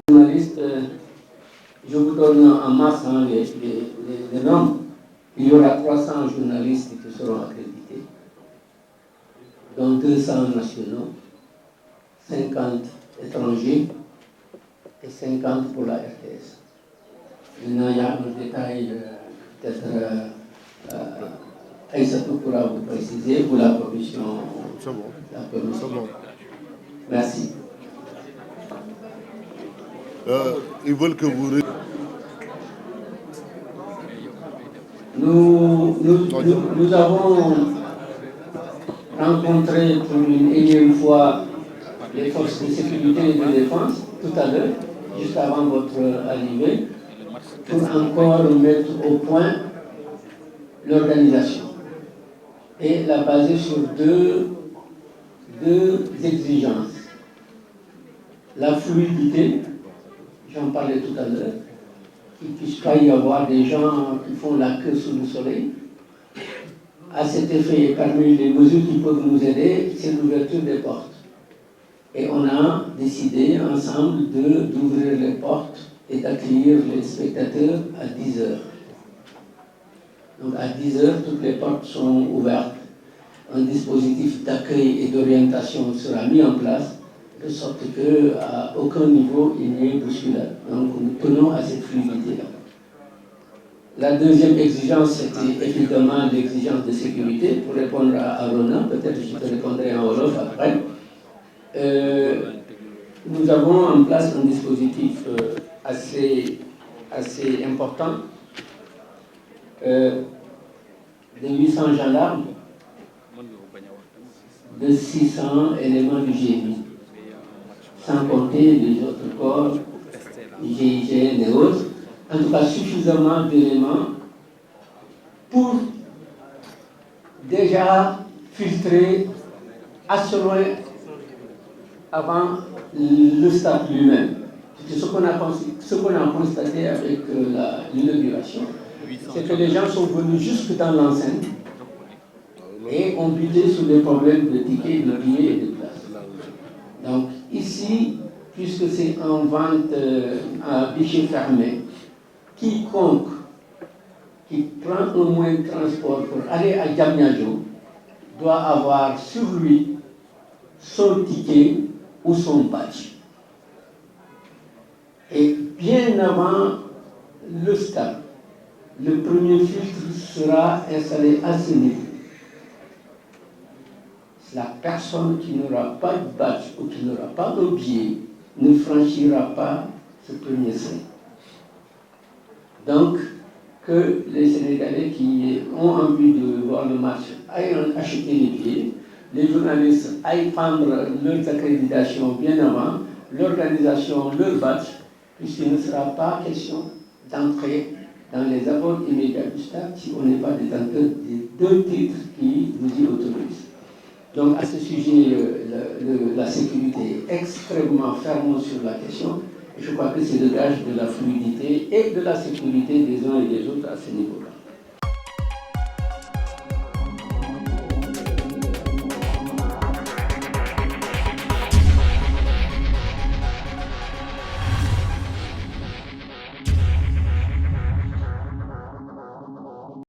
Journalistes, je vous donne en masse les nombres. Il y aura 300 journalistes qui seront accrédités, dont 200 nationaux, 50 étrangers et 50 pour la RTS. Maintenant, il y a un détail, peut-être Aïssatou pourra vous préciser pour la commission. C'est bon. La commission. C'est bon. Merci. Ils veulent que vous... Nous avons rencontré pour une énième fois les forces de sécurité et de défense tout à l'heure, juste avant votre arrivée, pour encore mettre au point l'organisation et la baser sur deux exigences. La fluidité, j'en parlais tout à l'heure, qu'il ne puisse pas y avoir des gens qui font la queue sous le soleil. À cet effet, parmi les mesures qui peuvent nous aider, c'est l'ouverture des portes. Et on a décidé ensemble d'ouvrir les portes et d'accueillir les spectateurs à 10 heures. Donc à 10 heures, toutes les portes sont ouvertes. Un dispositif d'accueil et d'orientation sera mis en place, de sorte qu'à aucun niveau il n'y ait bousculade. Donc nous tenons à cette fluidité-là. La deuxième exigence, c'était évidemment l'exigence de sécurité. Pour répondre à Ronan, peut-être je te répondrai en Wolof après. Nous avons en place un dispositif assez important de 800 gendarmes, de 600 éléments du GMI, sans compter les autres corps, GIGN et autres. En tout cas, suffisamment d'éléments pour déjà filtrer assez loin avant le stade lui-même. Ce qu'on a constaté avec l'inauguration, c'est que les gens sont venus jusque dans l'enceinte et ont buté sur des problèmes de tickets, de billets et de places. Donc ici, puisque c'est en vente à guichet fermé, quiconque qui prend un moyen de transport pour aller à Diamniadio doit avoir sur lui son ticket ou son badge. Et bien avant le stade, le premier filtre sera installé à ce niveau. La personne qui n'aura pas de badge ou qui n'aura pas de billet ne franchira pas ce premier seuil. Donc, que les Sénégalais qui ont envie de voir le match aillent acheter les billets, les journalistes aillent prendre leurs accréditations bien avant, l'organisation, leur badge, puisqu'il ne sera pas question d'entrer dans les abords immédiats du stade si on n'est pas détenteur des deux titres qui nous y autorisent. Donc à ce sujet, la sécurité est extrêmement ferme sur la question. Et je crois que c'est le gage de la fluidité et de la sécurité des uns et des autres à ce niveau-là.